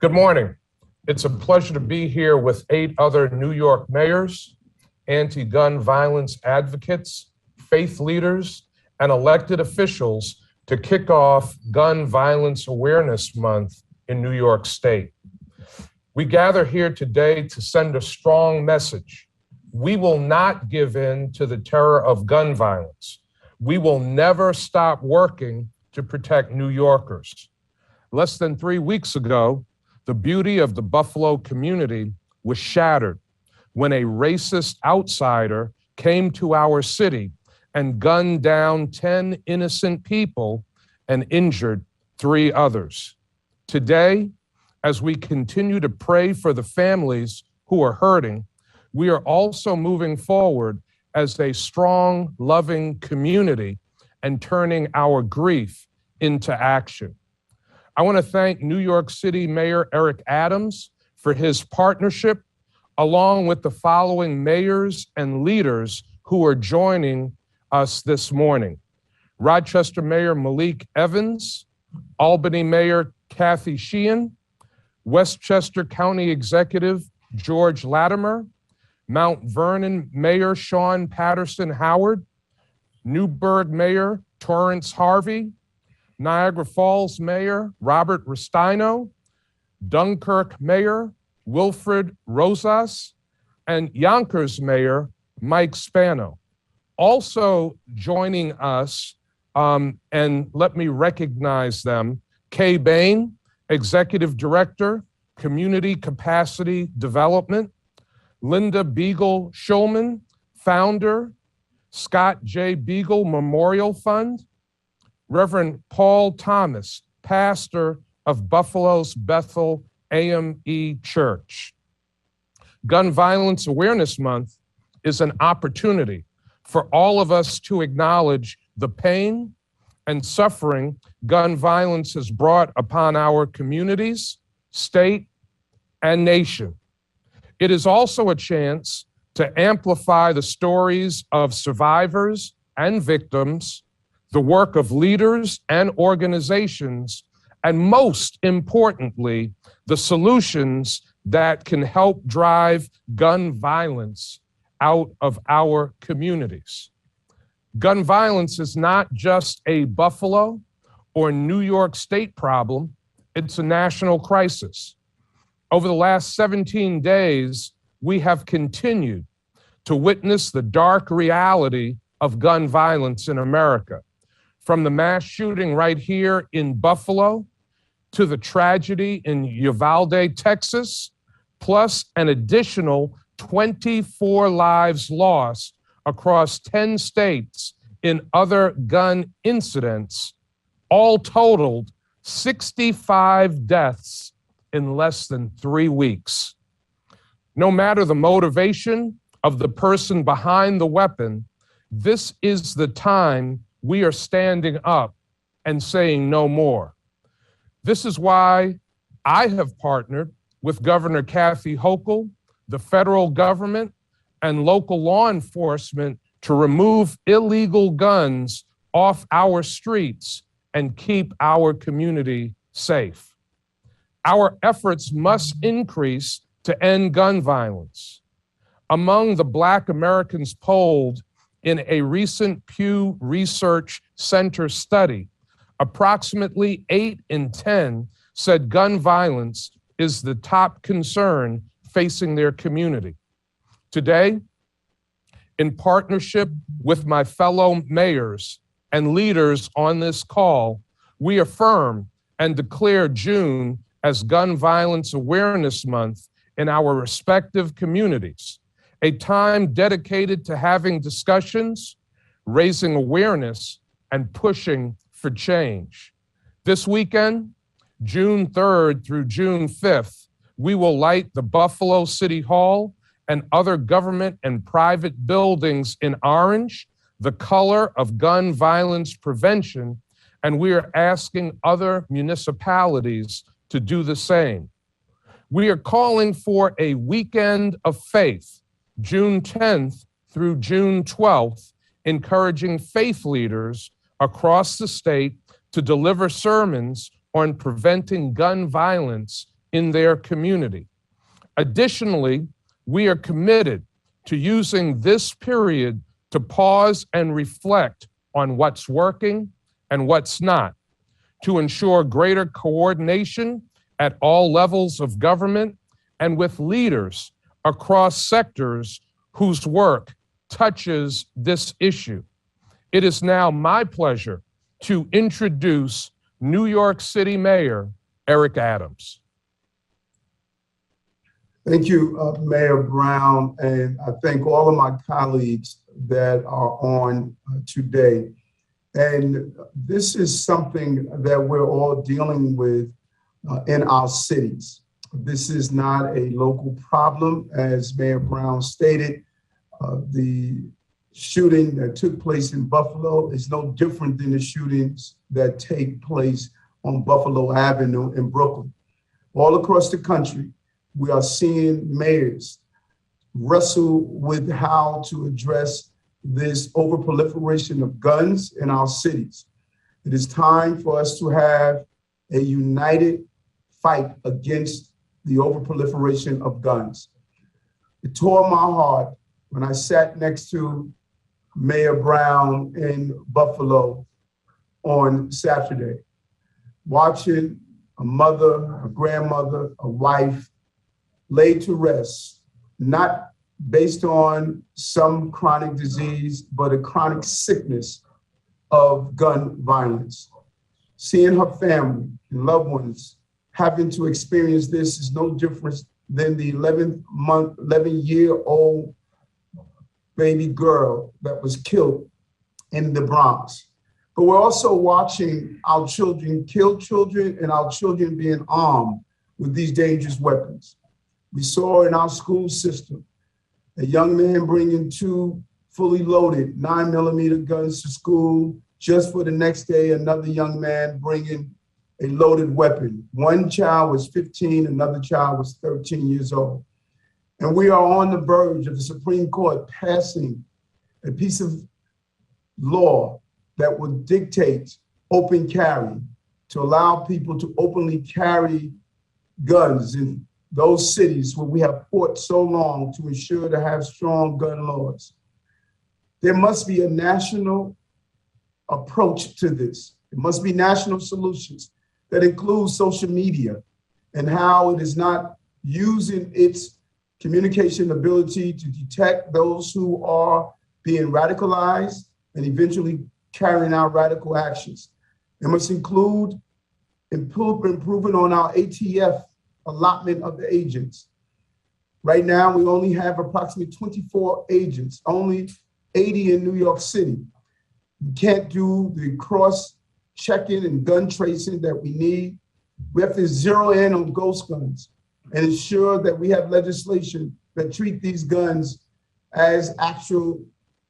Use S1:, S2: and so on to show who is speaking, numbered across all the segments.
S1: Good morning. It's a pleasure to be here with 8 other New York mayors, anti-gun violence advocates, faith leaders, and elected officials to kick off Gun Violence Awareness Month in New York State. We gather here today to send a strong message. We will not give in to the terror of gun violence. We will never stop working to protect New Yorkers. Less than 3 weeks ago, the beauty of the Buffalo community was shattered when a racist outsider came to our city and gunned down 10 innocent people and injured 3 others. Today, as we continue to pray for the families who are hurting, we are also moving forward as a strong, loving community and turning our grief into action. I want to thank New York City Mayor Eric Adams for his partnership, along with the following mayors and leaders who are joining us this morning: Rochester Mayor Malik Evans, Albany Mayor Kathy Sheehan, Westchester County Executive George Latimer, Mount Vernon Mayor Sean Patterson Howard, Newburgh Mayor Torrance Harvey, Niagara Falls Mayor Robert Ristino, Dunkirk Mayor Wilfred Rosas, and Yonkers Mayor Mike Spano. Also joining us, and let me recognize them: Bain, Executive Director, Community Capacity Development; Linda Beagle Schulman, Founder, Scott J. Beagle Memorial Fund; Reverend Paul Thomas, pastor of Buffalo's Bethel AME Church. Gun Violence Awareness Month is an opportunity for all of us to acknowledge the pain and suffering gun violence has brought upon our communities, state, and nation. It is also a chance to amplify the stories of survivors and victims, the work of leaders and organizations, and most importantly, the solutions that can help drive gun violence out of our communities. Gun violence is not just a Buffalo or New York State problem, it's a national crisis. Over the last 17 days, we have continued to witness the dark reality of gun violence in America. From the mass shooting right here in Buffalo to the tragedy in Uvalde, Texas, plus an additional 24 lives lost across 10 states in other gun incidents, all totaled 65 deaths in less than 3 weeks. No matter the motivation of the person behind the weapon, this is the time we are standing up and saying no more. This is why I have partnered with Governor Kathy Hochul, the federal government, and local law enforcement to remove illegal guns off our streets and keep our community safe. Our efforts must increase to end gun violence. Among the Black Americans polled in a recent Pew Research Center study, approximately 8 in 10 said gun violence is the top concern facing their community. Today, in partnership with my fellow mayors and leaders on this call, we affirm and declare June as Gun Violence Awareness Month in our respective communities, a time dedicated to having discussions, raising awareness, and pushing for change. This weekend, June 3rd through June 5th, we will light the Buffalo City Hall and other government and private buildings in orange, the color of gun violence prevention, and we are asking other municipalities to do the same. We are calling for a weekend of faith, June 10th through June 12th, encouraging faith leaders across the state to deliver sermons on preventing gun violence in their community. Additionally, we are committed to using this period to pause and reflect on what's working and what's not, to ensure greater coordination at all levels of government and with leaders across sectors whose work touches this issue. It is now my pleasure to introduce New York City Mayor Eric Adams.
S2: Thank you, Mayor Brown, and I thank all of my colleagues that are on today. And this is something that we're all dealing with in our cities. This is not a local problem, as Mayor Brown stated. The shooting that took place in Buffalo is no different than the shootings that take place on Buffalo Avenue in Brooklyn. All across the country, we are seeing mayors wrestle with how to address this overproliferation of guns in our cities. It is time for us to have a united fight against the overproliferation of guns. It tore my heart when I sat next to Mayor Brown in Buffalo on Saturday, watching a mother, a grandmother, a wife laid to rest, not based on some chronic disease, but a chronic sickness of gun violence. Seeing her family and loved ones having to experience this is no different than the 11-year-old baby girl that was killed in the Bronx. But we're also watching our children kill children and our children being armed with these dangerous weapons. We saw in our school system a young man bringing 2 fully loaded 9mm guns to school. Just for the next day, another young man bringing a loaded weapon. One child was 15, another child was 13 years old. And we are on the verge of the Supreme Court passing a piece of law that would dictate open carry to allow people to openly carry guns in those cities where we have fought so long to ensure to have strong gun laws. There must be a national approach to this. It must be national solutions that include social media and how it is not using its communication ability to detect those who are being radicalized and eventually carrying out radical actions. It must include improving on our ATF allotment of the agents. Right now, we only have approximately 24 agents, only 80 in New York City. We can't do the cross-checking and gun tracing that we need. We have to zero in on ghost guns and ensure that we have legislation that treat these guns as actual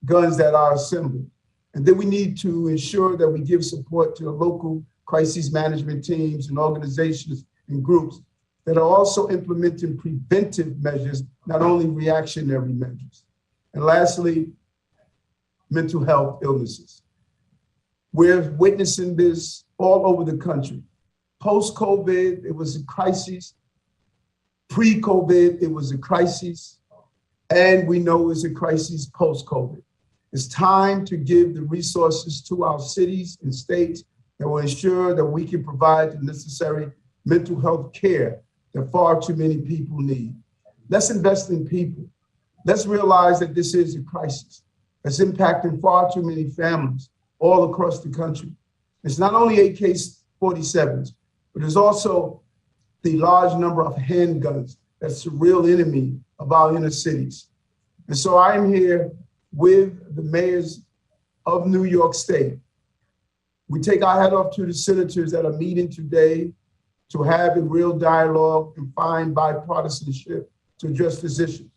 S2: guns that are assembled. And then we need to ensure that we give support to the local crisis management teams and organizations and groups that are also implementing preventive measures, not only reactionary measures. And lastly, mental health illnesses. We're witnessing this all over the country. Post-COVID, it was a crisis. Pre-COVID, it was a crisis. And we know it's a crisis post-COVID. It's time to give the resources to our cities and states that will ensure that we can provide the necessary mental health care that far too many people need. Let's invest in people. Let's realize that this is a crisis that's impacting far too many families all across the country. It's not only AK-47s, but there's also the large number of handguns that's the real enemy of our inner cities. And so I'm here with the mayors of New York State. We take our hat off to the senators that are meeting today to have a real dialogue and find bipartisanship to address this issue.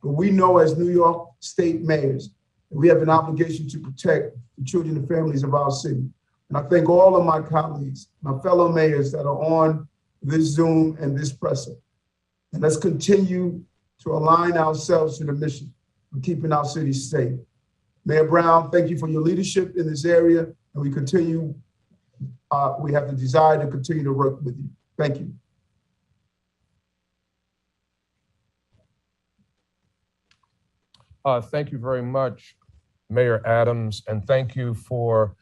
S2: But we know as New York State mayors that we have an obligation to protect the children and families of our city. And I thank all of my colleagues, my fellow mayors that are on this Zoom and this presser. And let's continue to align ourselves to the mission of keeping our city safe. Mayor Brown, thank you for your leadership in this area, and we have the desire to continue to work with you. Thank you.
S1: Thank you very much, Mayor Adams, and thank you for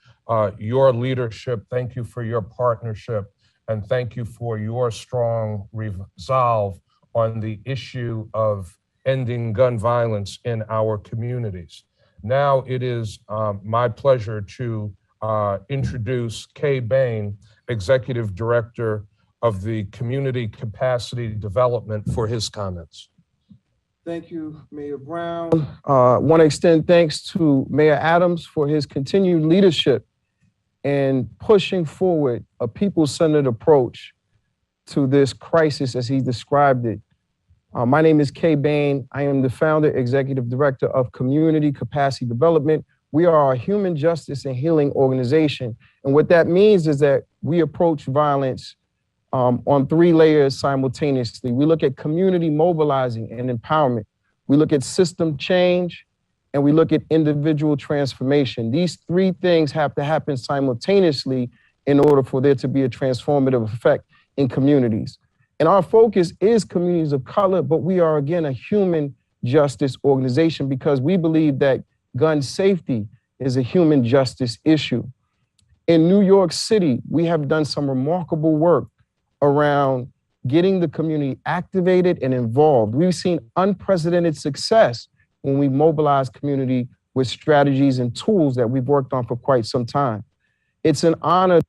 S1: your leadership. Thank you for your partnership, and thank you for your strong resolve on the issue of ending gun violence in our communities. Now it is my pleasure to introduce Kay Bain, Executive Director of the Community Capacity Development, for his comments.
S3: Thank you, Mayor Brown. Want to extend thanks to Mayor Adams for his continued leadership and pushing forward a people-centered approach to this crisis as he described it. My name is Kay Bain. I am the founder, executive director of Community Capacity Development. We are a human justice and healing organization. And what that means is that we approach violence on three layers simultaneously. We look at community mobilizing and empowerment. We look at system change, and we look at individual transformation. These three things have to happen simultaneously in order for there to be a transformative effect in communities. And our focus is communities of color, but we are, again, a human justice organization because we believe that gun safety is a human justice issue. In New York City, we have done some remarkable work around getting the community activated and involved. We've seen unprecedented success when we mobilize community with strategies and tools that we've worked on for quite some time. It's an honor.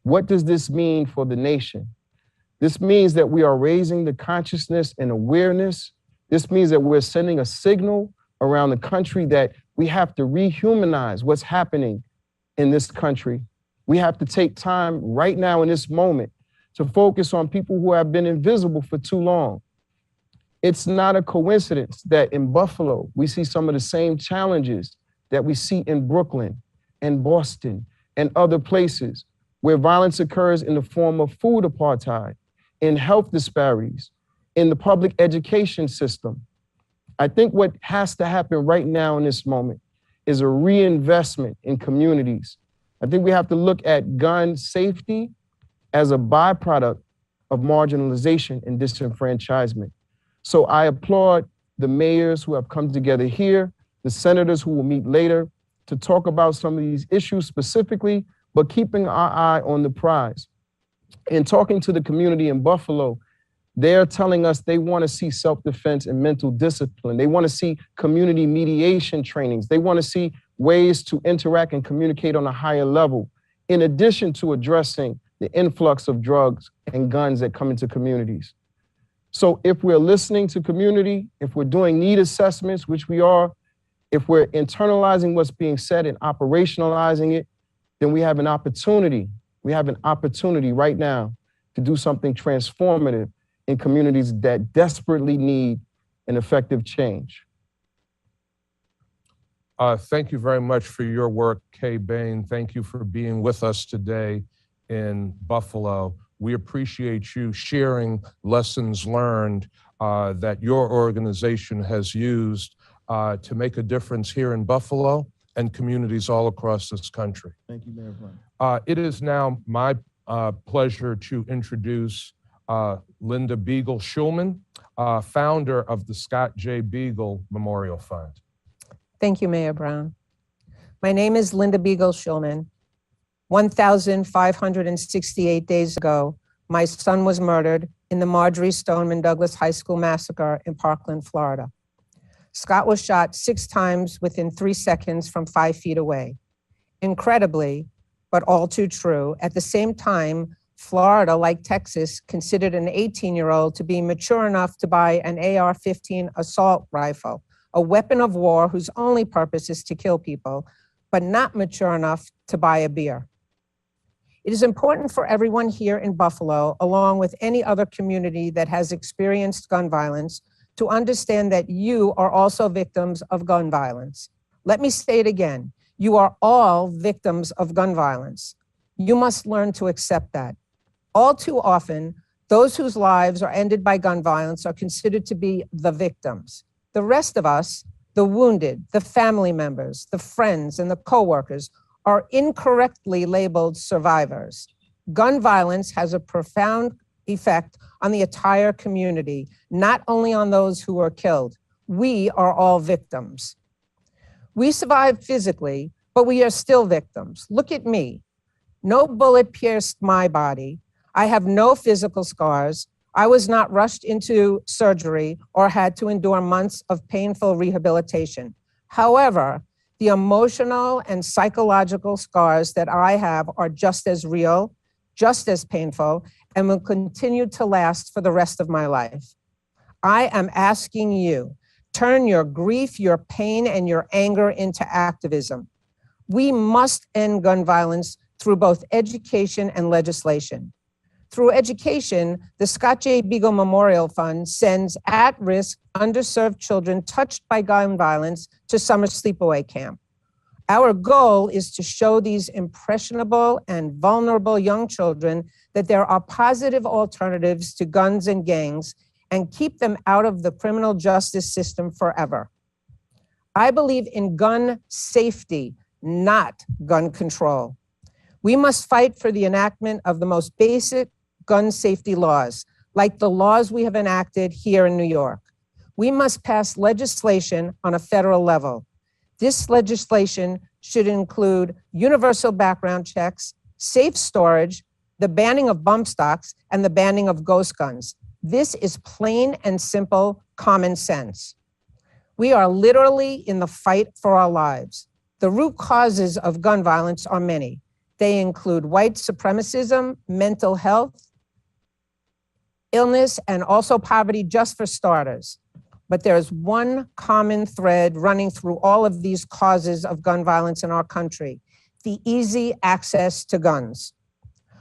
S3: What does this mean for the nation? This means that we are raising the consciousness and awareness. This means that we're sending a signal around the country that we have to rehumanize what's happening in this country. We have to take time right now in this moment to focus on people who have been invisible for too long. It's not a coincidence that in Buffalo, we see some of the same challenges that we see in Brooklyn and Boston and other places where violence occurs in the form of food apartheid, in health disparities, in the public education system. I think what has to happen right now in this moment is a reinvestment in communities. I think we have to look at gun safety as a byproduct of marginalization and disenfranchisement. So I applaud the mayors who have come together here, the senators who will meet later to talk about some of these issues specifically, but keeping our eye on the prize. In talking to the community in Buffalo, they're telling us they want to see self-defense and mental discipline. They want to see community mediation trainings. They want to see ways to interact and communicate on a higher level, in addition to addressing the influx of drugs and guns that come into communities. So if we're listening to community, if we're doing need assessments, which we are, if we're internalizing what's being said and operationalizing it, then we have an opportunity. We have an opportunity right now to do something transformative in communities that desperately need an effective change.
S1: Thank you very much for your work, Kay Bain. Thank you for being with us today in Buffalo. We appreciate you sharing lessons learned that your organization has used to make a difference here in Buffalo and communities all across this country.
S3: Thank you, Mayor Brown.
S1: It is now my pleasure to introduce Linda Beagle Schulman, founder of the Scott J. Beagle Memorial Fund.
S4: Thank you, Mayor Brown. My name is Linda Beagle Schulman. 1,568 days ago, my son was murdered in the Marjorie Stoneman Douglas High School massacre in Parkland, Florida. Scott was shot 6 times within 3 seconds from 5 feet away. Incredibly, but all too true, at the same time, Florida, like Texas, considered an 18-year-old to be mature enough to buy an AR-15 assault rifle, a weapon of war whose only purpose is to kill people, but not mature enough to buy a beer. It is important for everyone here in Buffalo, along with any other community that has experienced gun violence, to understand that you are also victims of gun violence. Let me say it again. You are all victims of gun violence. You must learn to accept that. All too often, those whose lives are ended by gun violence are considered to be the victims. The rest of us, the wounded, the family members, the friends, and the coworkers, are incorrectly labeled survivors. Gun violence has a profound effect on the entire community, not only on those who are killed. We are all victims. We survived physically, but we are still victims. Look at me. No bullet pierced my body. I have no physical scars. I was not rushed into surgery or had to endure months of painful rehabilitation. However, the emotional and psychological scars that I have are just as real, just as painful, and will continue to last for the rest of my life. I am asking you, turn your grief, your pain, and your anger into activism. We must end gun violence through both education and legislation. Through education, the Scott J. Beagle Memorial Fund sends at-risk, underserved children touched by gun violence to summer sleepaway camp. Our goal is to show these impressionable and vulnerable young children that there are positive alternatives to guns and gangs and keep them out of the criminal justice system forever. I believe in gun safety, not gun control. We must fight for the enactment of the most basic gun safety laws, like the laws we have enacted here in New York. We must pass legislation on a federal level. This legislation should include universal background checks, safe storage, the banning of bump stocks, and the banning of ghost guns. This is plain and simple common sense. We are literally in the fight for our lives. The root causes of gun violence are many. They include white supremacism, mental health, illness, and also poverty, just for starters. But there is one common thread running through all of these causes of gun violence in our country: the easy access to guns.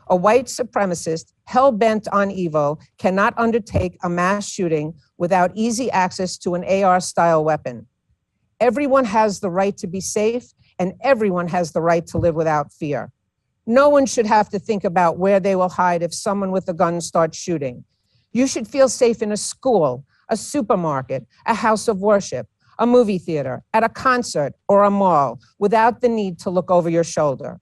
S4: A white supremacist hell-bent on evil cannot undertake a mass shooting without easy access to an AR-style weapon. Everyone has the right to be safe, and everyone has the right to live without fear. No one should have to think about where they will hide if someone with a gun starts shooting. You should feel safe in a school, a supermarket, a house of worship, a movie theater, at a concert, or a mall, without the need to look over your shoulder.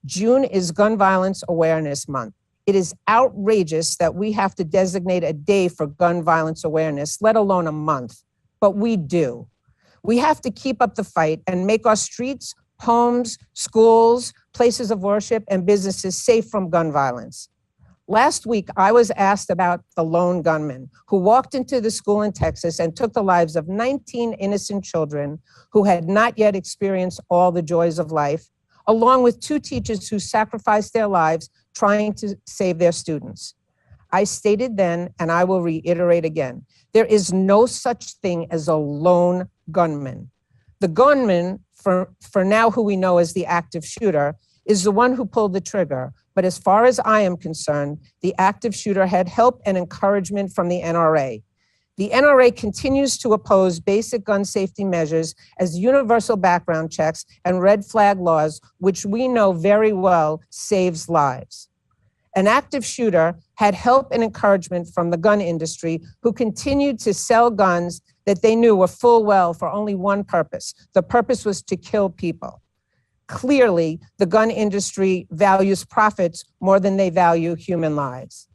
S4: June is Gun Violence Awareness Month. It is outrageous that we have to designate a day for gun violence awareness, let alone a month, but we do. We have to keep up the fight and make our streets, homes, schools, places of worship, and businesses safe from gun violence. Last week, I was asked about the lone gunman who walked into the school in Texas and took the lives of 19 innocent children who had not yet experienced all the joys of life, along with 2 teachers who sacrificed their lives trying to save their students. I stated then, and I will reiterate again, there is no such thing as a lone gunman. The gunman, for now who we know as the active shooter, is the one who pulled the trigger. But as far as I am concerned, the active shooter had help and encouragement from the NRA. The NRA continues to oppose basic gun safety measures as universal background checks and red flag laws, which we know very well saves lives. An active shooter had help and encouragement from the gun industry, who continued to sell guns that they knew were full well for only one purpose. The purpose was to kill people. Clearly, the gun industry values profits more than they value human lives.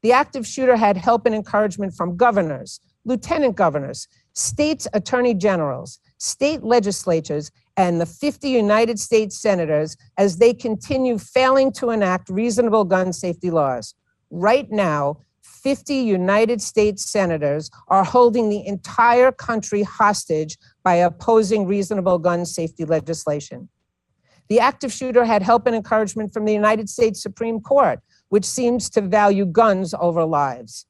S4: The active shooter had help and encouragement from governors, lieutenant governors, states' attorney generals, state legislatures, and the 50 United States senators as they continue failing to enact reasonable gun safety laws. Right now, 50 United States senators are holding the entire country hostage by opposing reasonable gun safety legislation. The active shooter had help and encouragement from the United States Supreme Court, which seems to value guns over lives.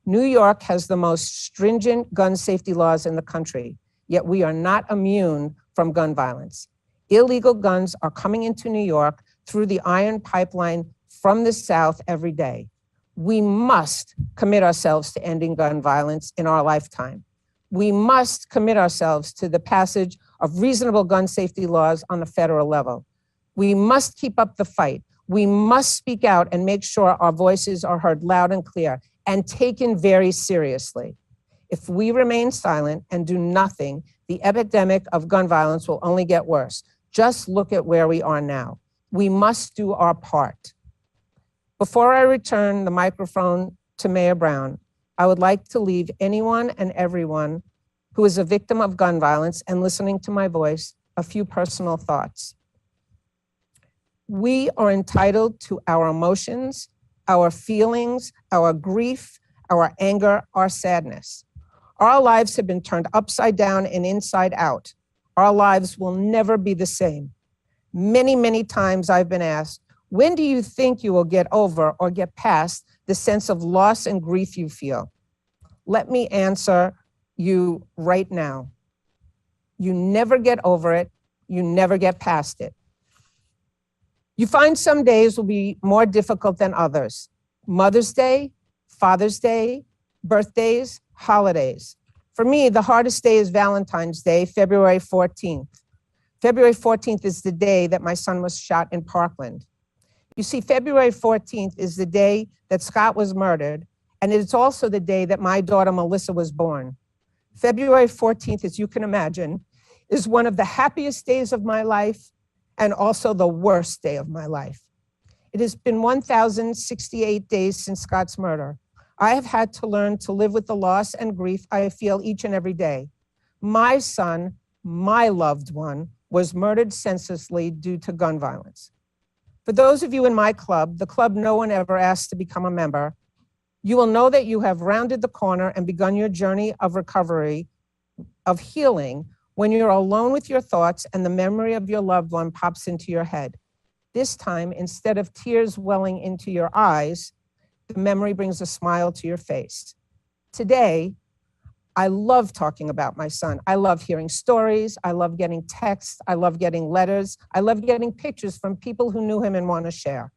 S4: New York has the most stringent gun safety laws in the country, yet we are not immune from gun violence. Illegal guns are coming into New York through the iron pipeline from the South every day. We must commit ourselves to ending gun violence in our lifetime. We must commit ourselves to the passage of reasonable gun safety laws on the federal level. We must keep up the fight. We must speak out and make sure our voices are heard loud and clear and taken very seriously. If we remain silent and do nothing, the epidemic of gun violence will only get worse. Just look at where we are now. We must do our part. Before I return the microphone to Mayor Brown, I would like to leave anyone and everyone who is a victim of gun violence and listening to my voice a few personal thoughts. We are entitled to our emotions, our feelings, our grief, our anger, our sadness. Our lives have been turned upside down and inside out. Our lives will never be the same. Many, many times I've been asked, when do you think you will get over or get past the sense of loss and grief you feel? Let me answer you right now. You never get over it. You never get past it. You find some days will be more difficult than others. Mother's Day, Father's Day, birthdays, holidays. For me, the hardest day is Valentine's Day, February 14th. February 14th is the day that my son was shot in Parkland. You see, February 14th is the day that Scott was murdered, and it's also the day that my daughter Melissa was born. February 14th, as you can imagine, is one of the happiest days of my life and also the worst day of my life. It has been 1,068 days since Scott's murder. I have had to learn to live with the loss and grief I feel each and every day. My son, my loved one, was murdered senselessly due to gun violence. For those of you in my club, the club no one ever asked to become a member, you will know that you have rounded the corner and begun your journey of recovery, of healing, when you're alone with your thoughts and the memory of your loved one pops into your head. This time, instead of tears welling into your eyes, the memory brings a smile to your face. Today, I love talking about my son. I love hearing stories. I love getting texts. I love getting letters. I love getting pictures from people who knew him and want to share.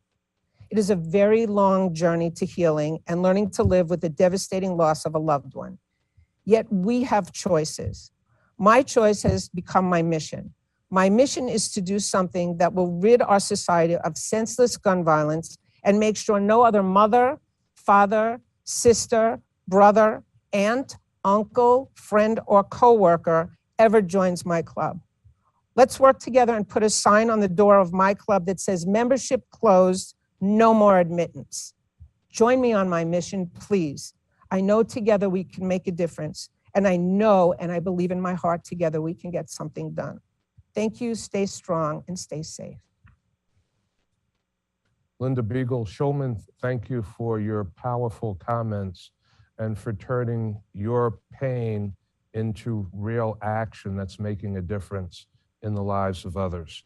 S4: It is a very long journey to healing and learning to live with the devastating loss of a loved one. Yet we have choices. My choice has become my mission. My mission is to do something that will rid our society of senseless gun violence and make sure no other mother, father, sister, brother, aunt, uncle, friend, or coworker ever joins my club. Let's work together and put a sign on the door of my club that says membership closed, no more admittance. Join me on my mission, please. I know together we can make a difference. And I know and I believe in my heart together we can get something done. Thank you, stay strong and stay safe.
S1: Linda Beagle-Schulman, thank you for your powerful comments and for turning your pain into real action that's making a difference in the lives of others.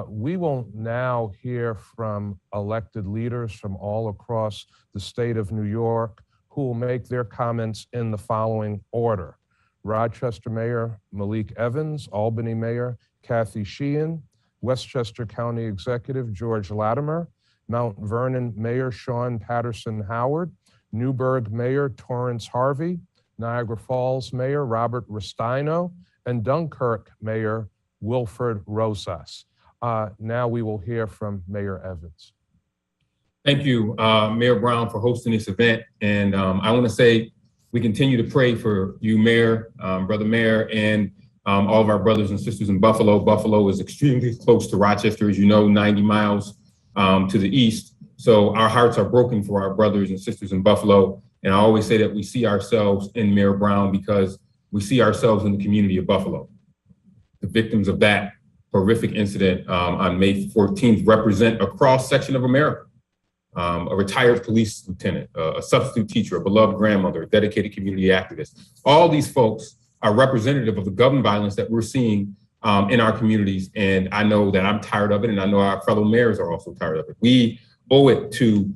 S1: We will now hear from elected leaders from all across the state of New York who will make their comments in the following order. Rochester Mayor Malik Evans, Albany Mayor Kathy Sheehan, Westchester County Executive George Latimer, Mount Vernon Mayor Sean Patterson Howard, Newburgh Mayor Torrance Harvey, Niagara Falls Mayor Robert Ristino, and Dunkirk Mayor Wilfred Rosas. Now we will hear from Mayor Evans.
S5: Thank you, Mayor Brown, for hosting this event. And I want to say we continue to pray for you, Mayor, Brother Mayor, and all of our brothers and sisters in Buffalo. Buffalo is extremely close to Rochester, as you know, 90 miles to the east. So our hearts are broken for our brothers and sisters in Buffalo. And I always say that we see ourselves in Mayor Brown because we see ourselves in the community of Buffalo. The victims of that horrific incident on May 14th represent a cross-section of America. A retired police lieutenant, a substitute teacher, a beloved grandmother, a dedicated community activist. All these folks are representative of the gun violence that we're seeing in our communities. And I know that I'm tired of it, and I know our fellow mayors are also tired of it. We owe it to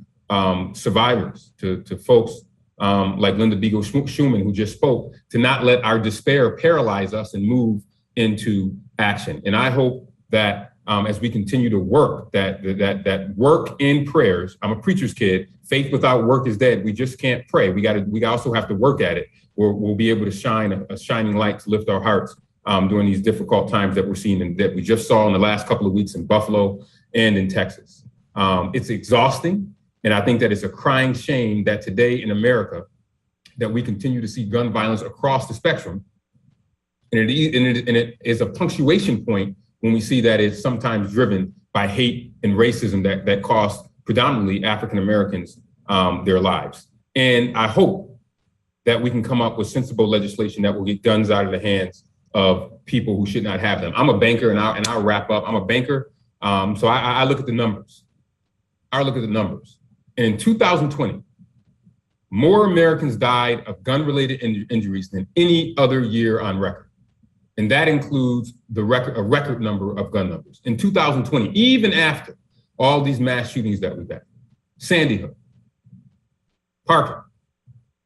S5: survivors, to folks like Linda Beagle-Schulman, who just spoke, to not let our despair paralyze us and move into action. And I hope that as we continue to work, that work in prayers. I'm a preacher's kid. Faith without work is dead. We just can't pray. We also have to work at it. We'll be able to shine a shining light to lift our hearts during these difficult times that we're seeing and that we just saw in the last couple of weeks in Buffalo and in Texas. It's exhausting, and I think that it's a crying shame that today in America that we continue to see gun violence across the spectrum, and it is a punctuation point when we see that it's sometimes driven by hate and racism that cost predominantly African Americans their lives. And I hope that we can come up with sensible legislation that will get guns out of the hands of people who should not have them. I'm a banker, and I'll wrap up. I'm a banker, so I look at the numbers. I look at the numbers. And in 2020, more Americans died of gun-related injuries than any other year on record. And that includes a record number of gun numbers. In 2020, even after all these mass shootings that we've had, Sandy Hook, Parker,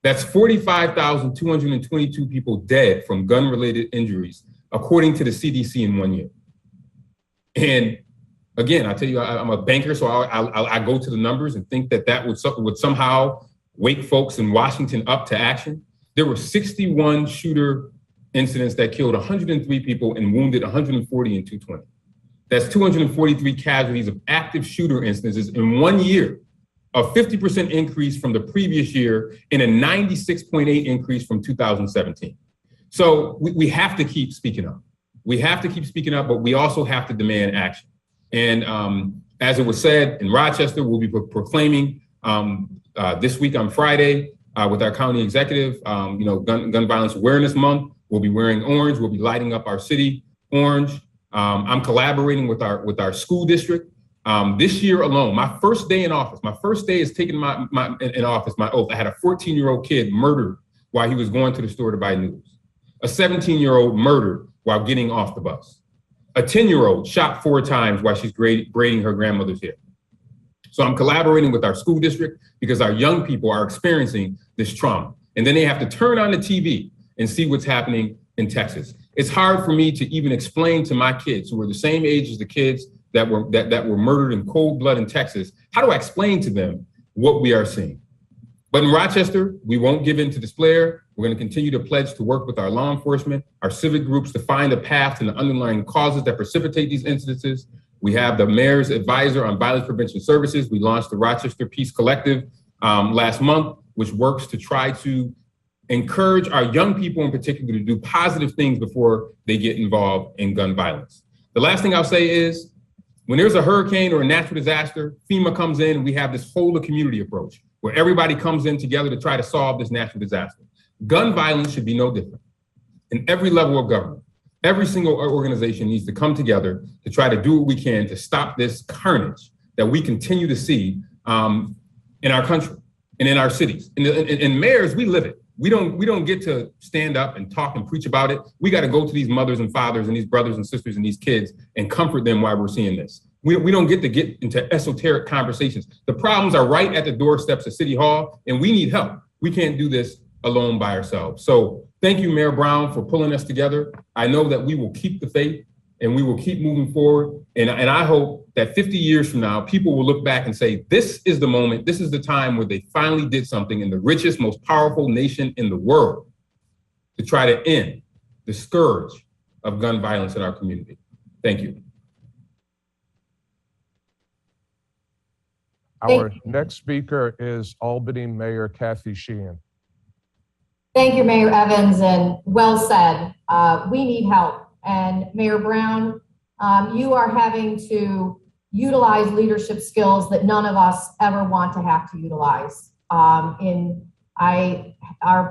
S5: that's 45,222 people dead from gun-related injuries, according to the CDC in 1 year. And again, I tell you, I'm a banker, so I go to the numbers and think that would somehow wake folks in Washington up to action. There were 61 shooter incidents that killed 103 people and wounded 140 in 2020. That's 243 casualties of active shooter instances in 1 year, a 50% increase from the previous year and a 96.8 increase from 2017. So we have to keep speaking up. We have to keep speaking up, but we also have to demand action. And as it was said, in Rochester, we'll be proclaiming this week on Friday with our county executive, Gun Violence Awareness Month. We'll be wearing orange. We'll be lighting up our city orange. I'm collaborating with our school district. This year alone, my first day in office, my first day is taking in office, my oath. I had a 14-year-old kid murdered while he was going to the store to buy noodles. A 17-year-old murdered while getting off the bus. A 10-year-old shot 4 times while she's braiding her grandmother's hair. So I'm collaborating with our school district because our young people are experiencing this trauma. And then they have to turn on the TV and see what's happening in Texas. It's hard for me to even explain to my kids, who are the same age as the kids that were murdered in cold blood in Texas. How do I explain to them what we are seeing? But in Rochester, we won't give in to despair. We're going to continue to pledge to work with our law enforcement, our civic groups to find a path to the underlying causes that precipitate these incidences. We have the mayor's advisor on violence prevention services. We launched the Rochester Peace Collective last month, which works to try to encourage our young people in particular to do positive things before they get involved in gun violence. The last thing I'll say is, when there's a hurricane or a natural disaster, FEMA comes in and we have this whole of community approach where everybody comes in together to try to solve this natural disaster. Gun violence should be no different. In every level of government, every single organization needs to come together to try to do what we can to stop this carnage that we continue to see in our country and in our cities. And mayors, we live it. We don't get to stand up and talk and preach about it. We got to go to these mothers and fathers and these brothers and sisters and these kids and comfort them while we're seeing this. We don't get to get into esoteric conversations. The problems are right at the doorsteps of City Hall, and we need help. We can't do this alone by ourselves. So thank you, Mayor Brown, for pulling us together. I know that we will keep the faith and we will keep moving forward. And I hope that 50 years from now, people will look back and say, this is the moment, this is the time where they finally did something in the richest, most powerful nation in the world to try to end the scourge of gun violence in our community. Thank you.
S1: Our next speaker is Albany Mayor Kathy Sheehan.
S6: Thank you, Mayor Evans, and well said. We need help. And Mayor Brown, you are having to utilize leadership skills that none of us ever want to have to utilize. Our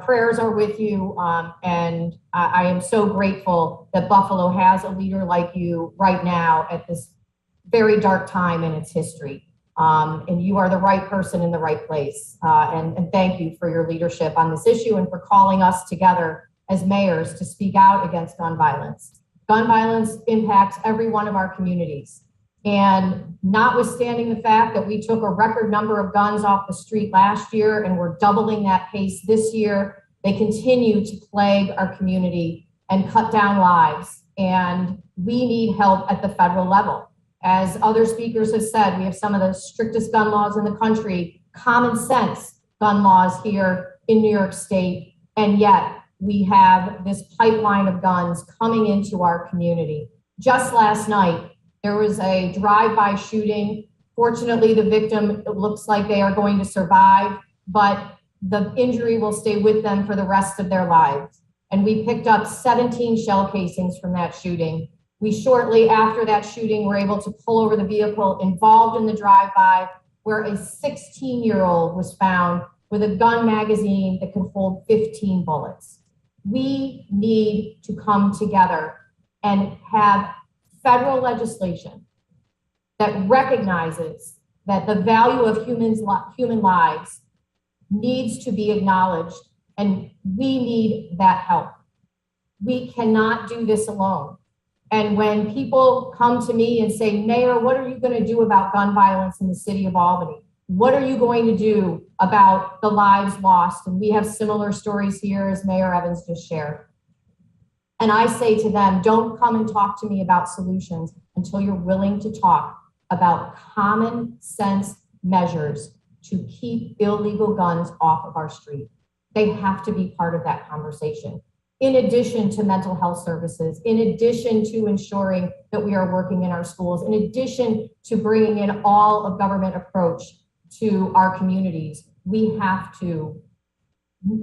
S6: prayers are with you, and I am so grateful that Buffalo has a leader like you right now at this very dark time in its history. And you are the right person in the right place. And thank you for your leadership on this issue and for calling us together as mayors to speak out against gun violence. Gun violence impacts every one of our communities. And notwithstanding the fact that we took a record number of guns off the street last year and we're doubling that pace this year, they continue to plague our community and cut down lives. And we need help at the federal level. As other speakers have said, we have some of the strictest gun laws in the country, common sense gun laws here in New York State, and yet we have this pipeline of guns coming into our community. Just last night, there was a drive-by shooting. Fortunately, the victim, it looks like they are going to survive, but the injury will stay with them for the rest of their lives. And we picked up 17 shell casings from that shooting. We shortly after that shooting were able to pull over the vehicle involved in the drive-by where a 16-year-old was found with a gun magazine that could hold 15 bullets. We need to come together and have federal legislation that recognizes that the value of human lives needs to be acknowledged, and we need that help. We cannot do this alone. And when people come to me and say, Mayor, what are you going to do about gun violence in the city of Albany? What are you going to do about the lives lost? And we have similar stories here, as Mayor Evans just shared. And I say to them, don't come and talk to me about solutions until you're willing to talk about common sense measures to keep illegal guns off of our street. They have to be part of that conversation. In addition to mental health services, in addition to ensuring that we are working in our schools, in addition to bringing in all of government approach to our communities, we have to,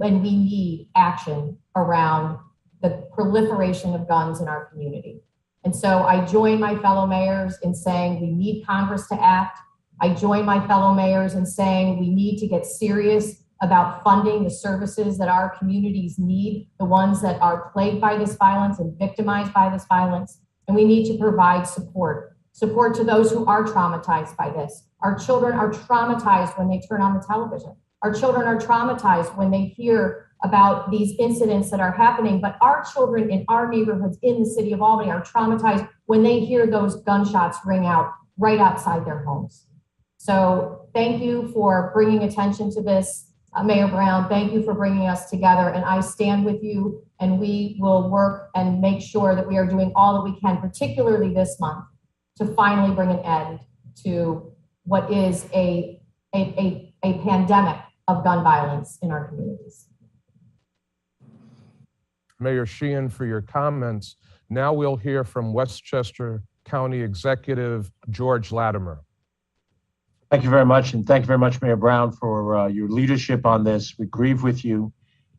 S6: and we need action around the proliferation of guns in our community. And so I join my fellow mayors in saying we need Congress to act. I join my fellow mayors in saying we need to get serious about funding the services that our communities need, the ones that are plagued by this violence and victimized by this violence. And we need to provide support to those who are traumatized by this. Our children are traumatized when they turn on the television. Our children are traumatized when they hear about these incidents that are happening, but our children in our neighborhoods in the city of Albany are traumatized when they hear those gunshots ring out right outside their homes. So thank you for bringing attention to this. Mayor Brown, thank you for bringing us together, and I stand with you, and we will work and make sure that we are doing all that we can, particularly this month, to finally bring an end to what is a pandemic of gun violence in our communities.
S1: Mayor Sheehan, for your comments. Now we'll hear from Westchester County Executive George Latimer.
S7: Thank you very much, and thank you very much, Mayor Brown, for your leadership on this. We grieve with you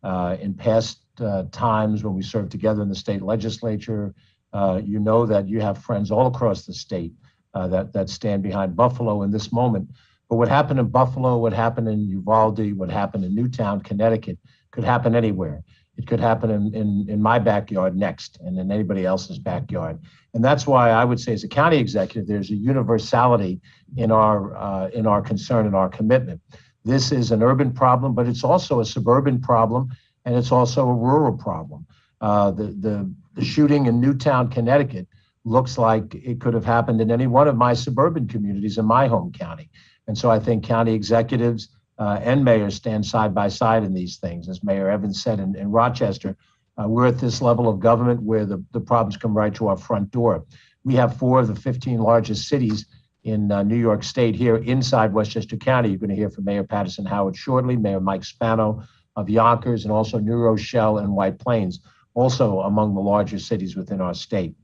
S7: in past times when we served together in the state legislature. You know that you have friends all across the state that stand behind Buffalo in this moment. But what happened in Buffalo, what happened in Uvalde, what happened in Newtown, Connecticut, could happen anywhere. It could happen in my backyard next and in anybody else's backyard. And that's why I would say as a county executive, there's a universality in our concern and our commitment. This is an urban problem, but it's also a suburban problem, and it's also a rural problem. The shooting in Newtown, Connecticut looks like it could have happened in any one of my suburban communities in my home county. And so I think county executives and mayors stand side by side in these things. As Mayor Evans said in Rochester, we're at this level of government where the problems come right to our front door. We have 4 of the 15 largest cities in New York State here inside Westchester County. You're going to hear from Mayor Patterson Howard shortly, Mayor Mike Spano of Yonkers, and also New Rochelle and White Plains, also among the larger cities within our state.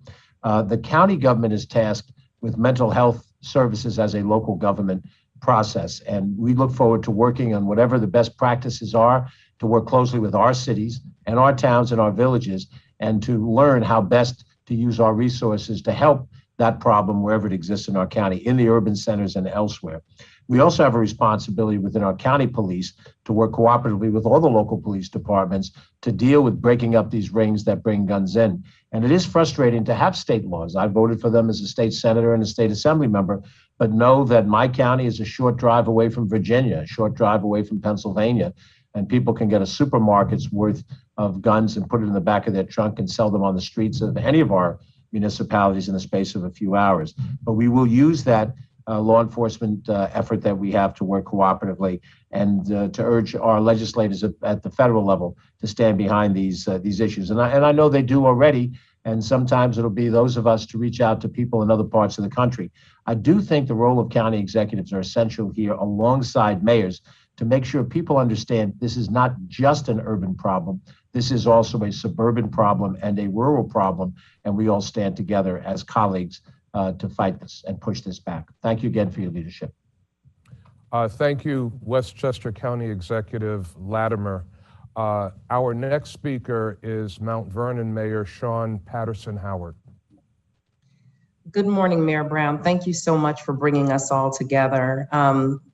S7: The county government is tasked with mental health services as a local government process. And we look forward to working on whatever the best practices are to work closely with our cities and our towns and our villages and to learn how best to use our resources to help that problem wherever it exists in our county, in the urban centers and elsewhere. We also have a responsibility within our county police to work cooperatively with all the local police departments to deal with breaking up these rings that bring guns in. And it is frustrating to have state laws. I voted for them as a state senator and a state assembly member, but know that my county is a short drive away from Virginia, a short drive away from Pennsylvania, and people can get a supermarket's worth of guns and put it in the back of their trunk and sell them on the streets of any of our municipalities in the space of a few hours. But we will use that law enforcement effort that we have to work cooperatively and to urge our legislators at the federal level to stand behind these issues. And I know they do already, and sometimes it'll be those of us to reach out to people in other parts of the country. I do think the role of county executives are essential here alongside mayors to make sure people understand this is not just an urban problem. This is also a suburban problem and a rural problem, and we all stand together as colleagues to fight this and push this back. Thank you again for your leadership.
S1: Thank you, Westchester County Executive Latimer. Our next speaker is Mount Vernon Mayor Sean Patterson Howard.
S8: Good morning, Mayor Brown. Thank you so much for bringing us all together.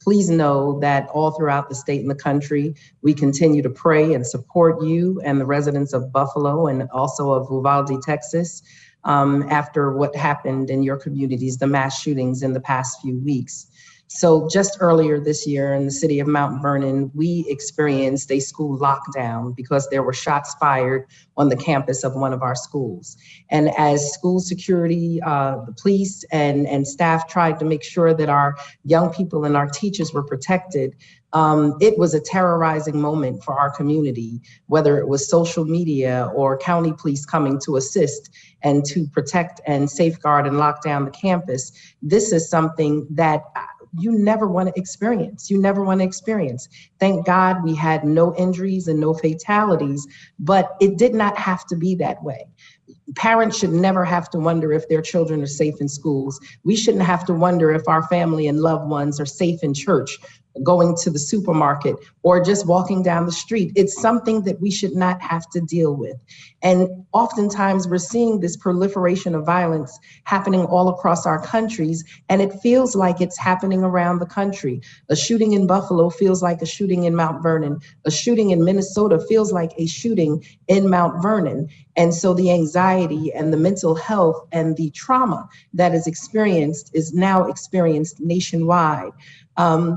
S8: Please know that all throughout the state and the country, we continue to pray and support you and the residents of Buffalo and also of Uvalde, Texas, after what happened in your communities, the mass shootings in the past few weeks. So just earlier this year in the city of Mount Vernon, we experienced a school lockdown because there were shots fired on the campus of one of our schools. And as school security, the police and staff tried to make sure that our young people and our teachers were protected, it was a terrorizing moment for our community, whether it was social media or county police coming to assist and to protect and safeguard and lock down the campus. This is something that you never want to experience. You never want to experience. Thank God we had no injuries and no fatalities, but it did not have to be that way. Parents should never have to wonder if their children are safe in schools. We shouldn't have to wonder if our family and loved ones are safe in church, going to the supermarket, or just walking down the street. It's something that we should not have to deal with. And oftentimes we're seeing this proliferation of violence happening all across our countries, and it feels like it's happening around the country. A shooting in Buffalo feels like a shooting in Mount Vernon. A shooting in Minnesota feels like a shooting in Mount Vernon. And so the anxiety and the mental health and the trauma that is experienced is now experienced nationwide.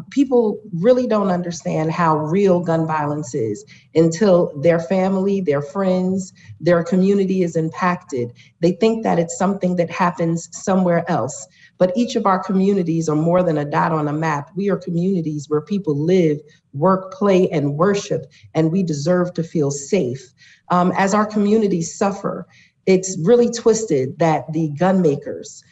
S8: People really don't understand how real gun violence is until their family, their friends, their community is impacted. They think that it's something that happens somewhere else. But each of our communities are more than a dot on a map. We are communities where people live, work, play, and worship, and we deserve to feel safe. As our communities suffer, it's really twisted that the gun makers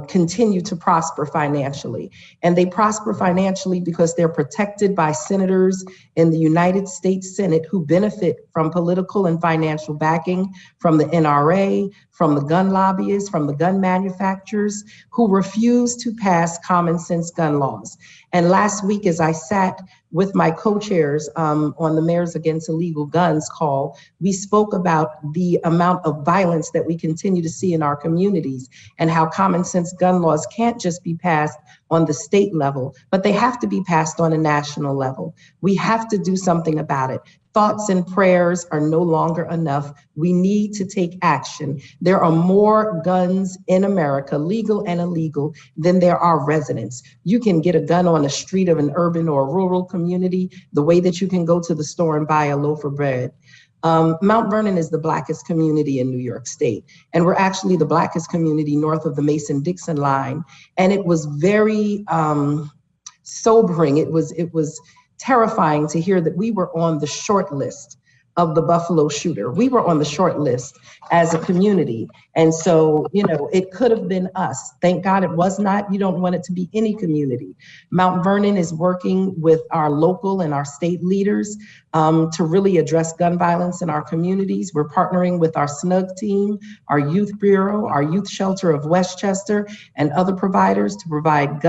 S8: continue to prosper financially. And they prosper financially because they're protected by senators in the United States Senate who benefit from political and financial backing from the NRA, from the gun lobbyists, from the gun manufacturers who refuse to pass common sense gun laws. And last week, as I sat with my co-chairs on the Mayors Against Illegal Guns call, we spoke about the amount of violence that we continue to see in our communities and how common sense gun laws can't just be passed on the state level, but they have to be passed on a national level. We have to do something about it. Thoughts and prayers are no longer enough. We need to take action. There are more guns in America, legal and illegal, than there are residents. You can get a gun on the street of an urban or rural community the way that you can go to the store and buy a loaf of bread. Mount Vernon is the Blackest community in New York State, and we're actually the Blackest community north of the Mason-Dixon line. And it was very sobering. It was terrifying to hear that we were on the short list of the Buffalo shooter. We were on the short list as a community. And so, it could have been us. Thank God it was not. You don't want it to be any community. Mount Vernon is working with our local and our state leaders to really address gun violence in our communities. We're partnering with our SNUG team, our Youth Bureau, our Youth Shelter of Westchester, and other providers to provide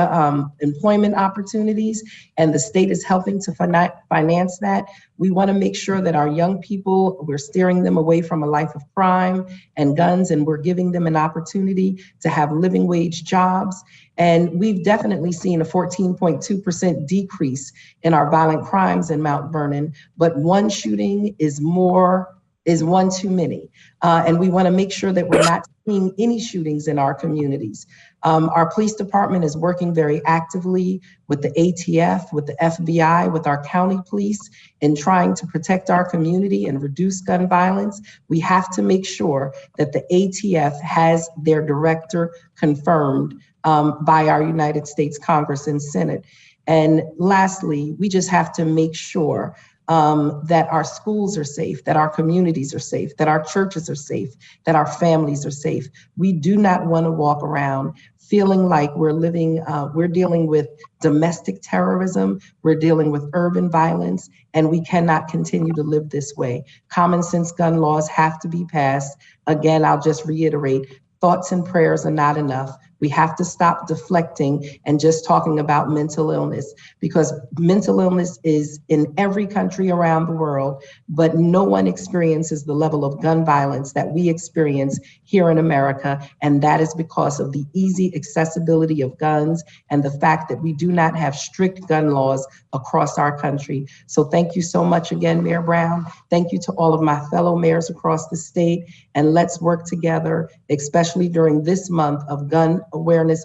S8: employment opportunities. And the state is helping to finance that. We want to make sure that our young people, we're steering them away from a life of crime and guns, and we're giving them an opportunity to have living wage jobs. And we've definitely seen a 14.2% decrease in our violent crimes in Mount Vernon, but one shooting is one too many. And we want to make sure that we're not seeing any shootings in our communities. Our police department is working very actively with the ATF, with the FBI, with our county police in trying to protect our community and reduce gun violence. We have to make sure that the ATF has their director confirmed by our United States Congress and Senate. And lastly, we just have to make sure that our schools are safe, that our communities are safe, that our churches are safe, that our families are safe. We do not want to walk around feeling like we're dealing with domestic terrorism, we're dealing with urban violence, and we cannot continue to live this way. Common sense gun laws have to be passed. Again, I'll just reiterate, thoughts and prayers are not enough. We have to stop deflecting and just talking about mental illness, because mental illness is in every country around the world, but no one experiences the level of gun violence that we experience here in America. And that is because of the easy accessibility of guns and the fact that we do not have strict gun laws across our country. So thank you so much again, Mayor Brown. Thank you to all of my fellow mayors across the state. And let's work together, especially during this month of Gun Violence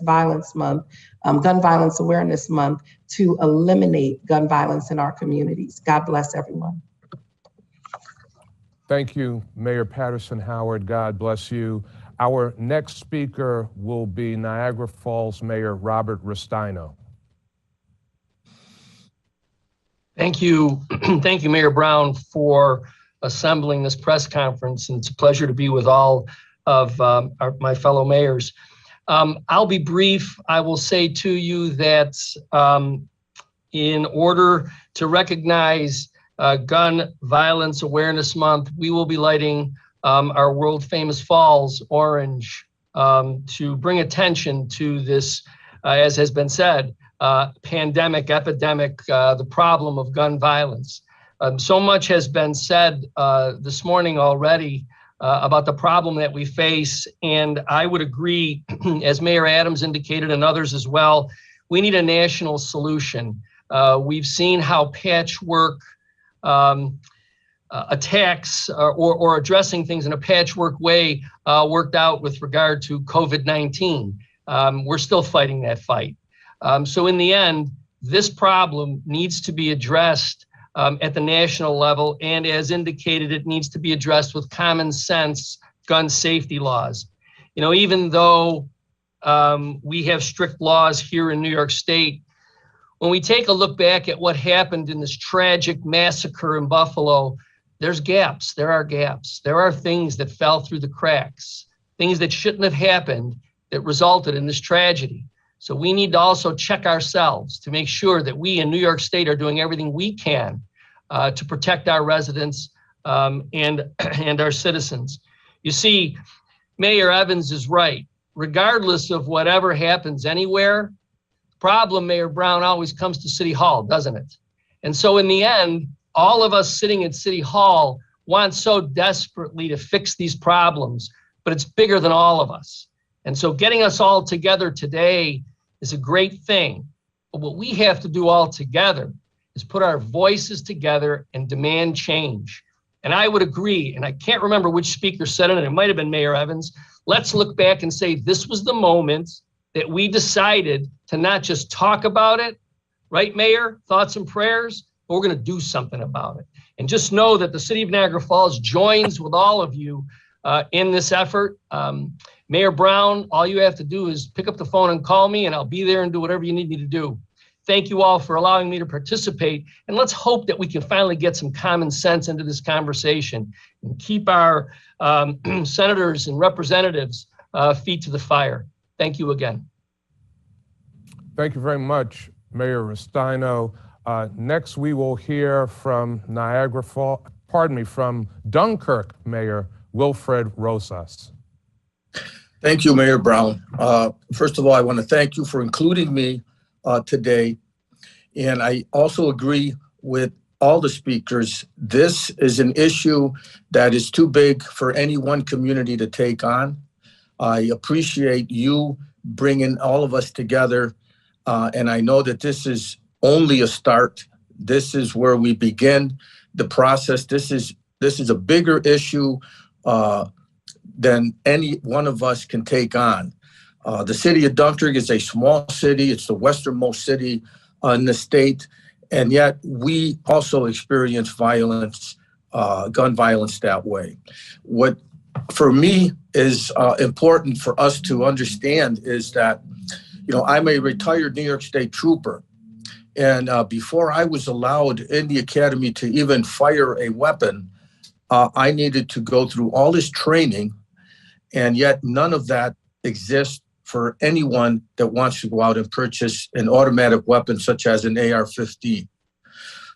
S8: Awareness Month, to eliminate gun violence in our communities. God bless everyone.
S1: Thank you, Mayor Patterson Howard. God bless you. Our next speaker will be Niagara Falls Mayor Robert Ristino.
S9: Thank you. Thank you, Mayor Brown, for assembling this press conference. And it's a pleasure to be with all of my fellow mayors. I'll be brief. I will say to you that in order to recognize Gun Violence Awareness Month, we will be lighting our world famous falls orange to bring attention to this, as has been said, pandemic, epidemic, the problem of gun violence. So much has been said this morning already about the problem that we face, and I would agree, as Mayor Adams indicated and others as well, we need a national solution. We've seen how patchwork attacks or addressing things in a patchwork way worked out with regard to COVID-19. We're still fighting that fight. So in the end, this problem needs to be addressed at the national level, and as indicated, it needs to be addressed with common sense gun safety laws. You know, even though we have strict laws here in New York State, when we take a look back at what happened in this tragic massacre in Buffalo, there's gaps. There are gaps. There are things that fell through the cracks, things that shouldn't have happened that resulted in this tragedy. So we need to also check ourselves to make sure that we in New York State are doing everything we can to protect our residents and our citizens. You see, Mayor Evans is right. Regardless of whatever happens anywhere, the problem, Mayor Brown, always comes to City Hall, doesn't it? And so in the end, all of us sitting at City Hall want so desperately to fix these problems, but it's bigger than all of us. And so getting us all together today is a great thing. But what we have to do all together is put our voices together and demand change. And I would agree, and I can't remember which speaker said it, and it might have been Mayor Evans. Let's look back and say this was the moment that we decided to not just talk about it, right, Mayor? Thoughts and prayers, but we're going to do something about it. And just know that the city of Niagara Falls joins with all of you in this effort. Mayor Brown, all you have to do is pick up the phone and call me, and I'll be there and do whatever you need me to do. Thank you all for allowing me to participate. And let's hope that we can finally get some common sense into this conversation and keep our senators and representatives feet to the fire. Thank you again.
S1: Thank you very much, Mayor Ristino. Next, we will hear from from Dunkirk Mayor Wilfred Rosas.
S10: Thank you, Mayor Brown. First of all, I want to thank you for including me today. And I also agree with all the speakers. This is an issue that is too big for any one community to take on. I appreciate you bringing all of us together. And I know that this is only a start. This is where we begin the process. This is a bigger issue than any one of us can take on. The city of Dunkirk is a small city. It's the westernmost city in the state. And yet we also experience violence, gun violence that way. What for me is important for us to understand is that, you know, I'm a retired New York State trooper. And before I was allowed in the academy to even fire a weapon, I needed to go through all this training. And yet none of that exists for anyone that wants to go out and purchase an automatic weapon such as an AR-15.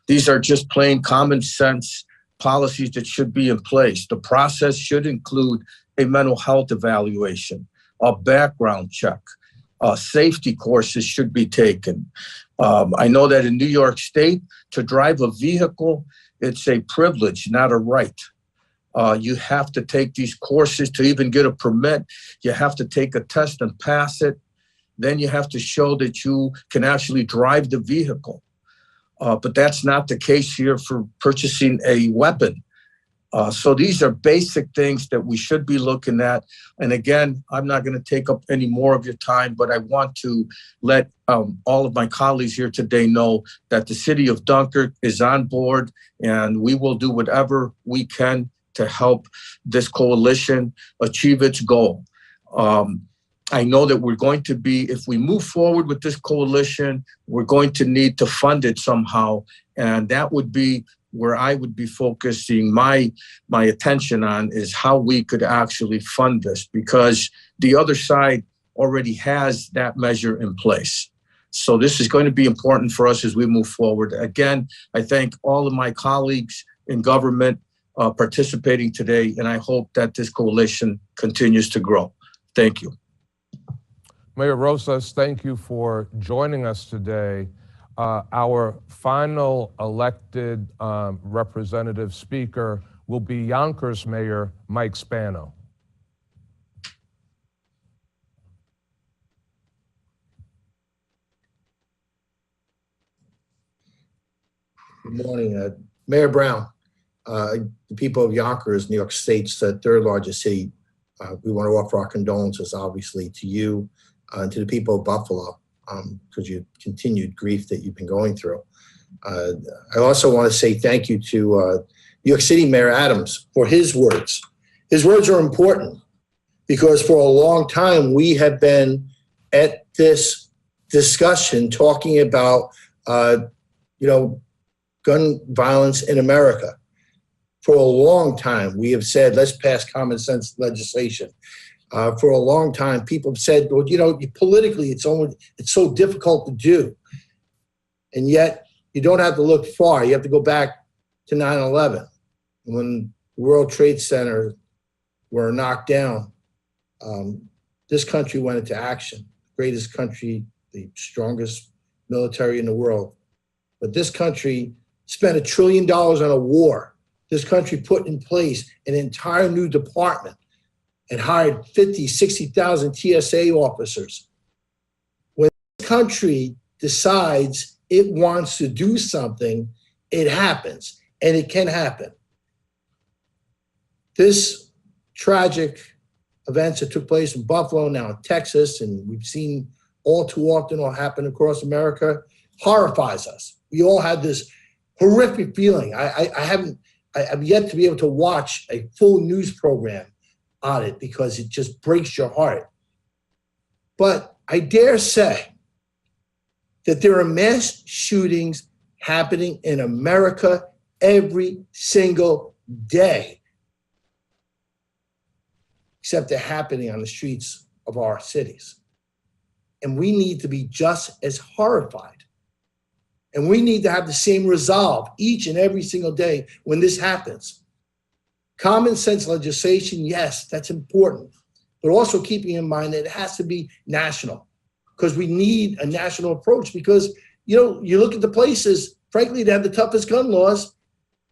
S10: These are just plain common sense policies that should be in place. The process should include a mental health evaluation, a background check, safety courses should be taken. I know that in New York State, to drive a vehicle, it's a privilege, not a right. You have to take these courses to even get a permit. You have to take a test and pass it. Then you have to show that you can actually drive the vehicle. But that's not the case here for purchasing a weapon. So these are basic things that we should be looking at. And again, I'm not going to take up any more of your time, but I want to let all of my colleagues here today know that the city of Dunkirk is on board, and we will do whatever we can to help this coalition achieve its goal. I know that we're going to be, if we move forward with this coalition, we're going to need to fund it somehow. And that would be where I would be focusing my attention on, is how we could actually fund this, because the other side already has that measure in place. So this is going to be important for us as we move forward. Again, I thank all of my colleagues in government participating today, and I hope that this coalition continues to grow. Thank you.
S1: Mayor Rosas, thank you for joining us today. Our final elected representative speaker will be Yonkers Mayor Mike Spano.
S11: Good morning, Mayor Brown. The people of Yonkers, New York State's third largest city, we want to offer our condolences, obviously, to you and to the people of Buffalo, because you continued grief that you've been going through. I also want to say thank you to New York City Mayor Adams for his words. His words are important because for a long time we have been at this discussion talking about, gun violence in America. For a long time, we have said, let's pass common sense legislation. For a long time, people have said, well, politically, it's so difficult to do. And yet, you don't have to look far. You have to go back to 9/11, when the World Trade Center were knocked down. This country went into action. Greatest country, the strongest military in the world. But this country spent $1 trillion on a war. This country put in place an entire new department and hired 50, 60,000 TSA officers. When this country decides it wants to do something, it happens, and it can happen. This tragic events that took place in Buffalo, now in Texas, and we've seen all too often what happen across America, horrifies us. We all had this horrific feeling. I've yet to be able to watch a full news program on it because it just breaks your heart. But I dare say that there are mass shootings happening in America every single day, except they're happening on the streets of our cities. And we need to be just as horrified. And we need to have the same resolve each and every single day when this happens. Common sense legislation, yes, that's important, but also keeping in mind that it has to be national, because we need a national approach, because, you look at the places, frankly, that have the toughest gun laws,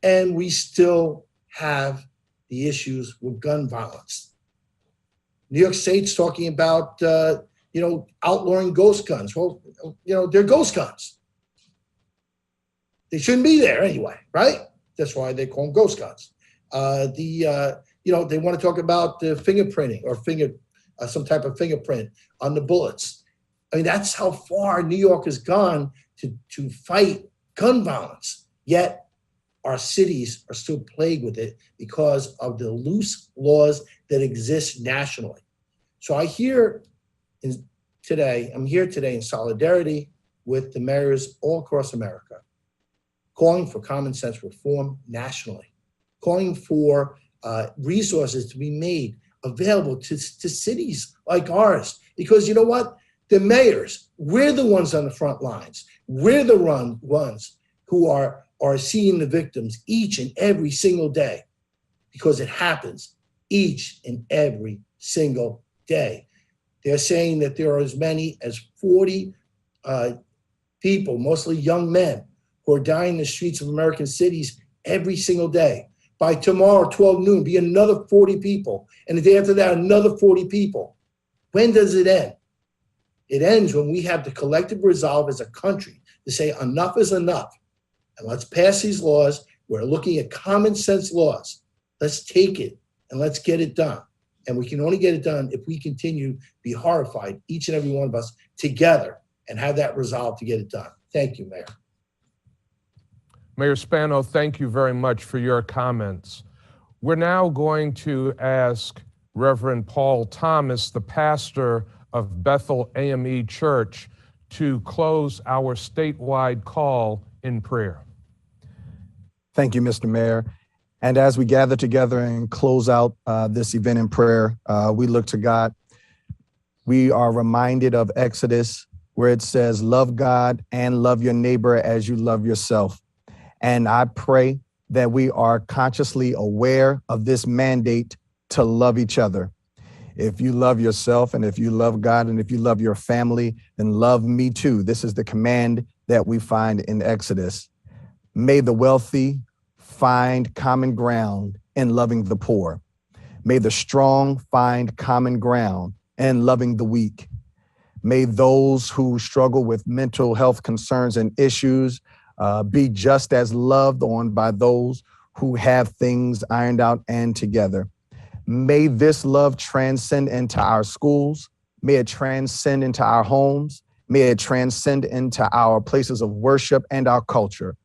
S11: and we still have the issues with gun violence. New York State's talking about, outlawing ghost guns. Well, they're ghost guns. They shouldn't be there anyway, right? That's why they call them ghost guns. They want to talk about the fingerprinting or some type of fingerprint on the bullets. I mean, that's how far New York has gone to fight gun violence. Yet our cities are still plagued with it because of the loose laws that exist nationally. So I'm here today in solidarity with the mayors all across America, calling for common sense reform nationally, calling for resources to be made available to cities like ours. Because you know what? The mayors, we're the ones on the front lines. We're the ones who are seeing the victims each and every single day, because it happens each and every single day. They're saying that there are as many as 40 people, mostly young men, who are dying in the streets of American cities every single day. By tomorrow, 12 noon, be another 40 people. And the day after that, another 40 people. When does it end? It ends when we have the collective resolve as a country to say enough is enough. And let's pass these laws. We're looking at common sense laws. Let's take it and let's get it done. And we can only get it done if we continue to be horrified, each and every one of us together, and have that resolve to get it done. Thank you, Mayor.
S1: Mayor Spano, thank you very much for your comments. We're now going to ask Reverend Paul Thomas, the pastor of Bethel AME Church, to close our statewide call in prayer.
S3: Thank you, Mr. Mayor. And as we gather together and close out this event in prayer, we look to God. We are reminded of Exodus, where it says, love God and love your neighbor as you love yourself. And I pray that we are consciously aware of this mandate to love each other. If you love yourself and if you love God and if you love your family, then love me too. This is the command that we find in Exodus. May the wealthy find common ground in loving the poor. May the strong find common ground in loving the weak. May those who struggle with mental health concerns and issues be just as loved on by those who have things ironed out and together. May this love transcend into our schools. May it transcend into our homes. May it transcend into our places of worship and our culture.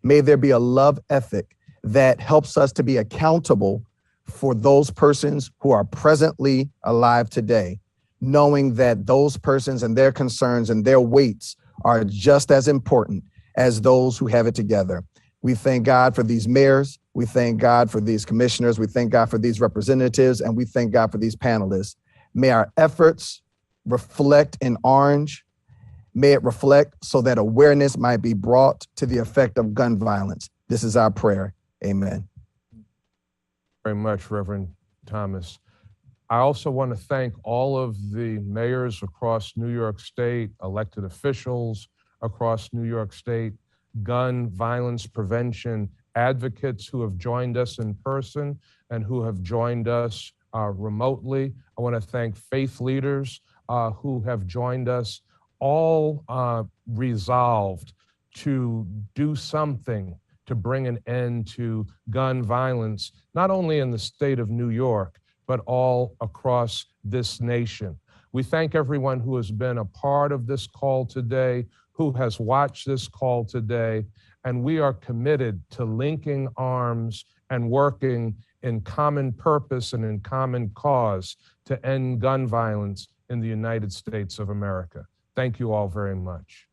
S3: May there be a love ethic that helps us to be accountable for those persons who are presently alive today, knowing that those persons and their concerns and their weights are just as important as those who have it together. We thank God for these mayors. We thank God for these commissioners. We thank God for these representatives, and we thank God for these panelists. May our efforts reflect in orange. May it reflect so that awareness might be brought to the effect of gun violence. This is our prayer. Amen.
S1: Very much, Reverend Thomas. I also want to thank all of the mayors across New York State, elected officials across New York State, gun violence prevention advocates who have joined us in person and who have joined us remotely. I want to thank faith leaders who have joined us, all resolved to do something to bring an end to gun violence, not only in the state of New York, but all across this nation. We thank everyone who has been a part of this call today, who has watched this call today, and we are committed to linking arms and working in common purpose and in common cause to end gun violence in the United States of America. Thank you all very much.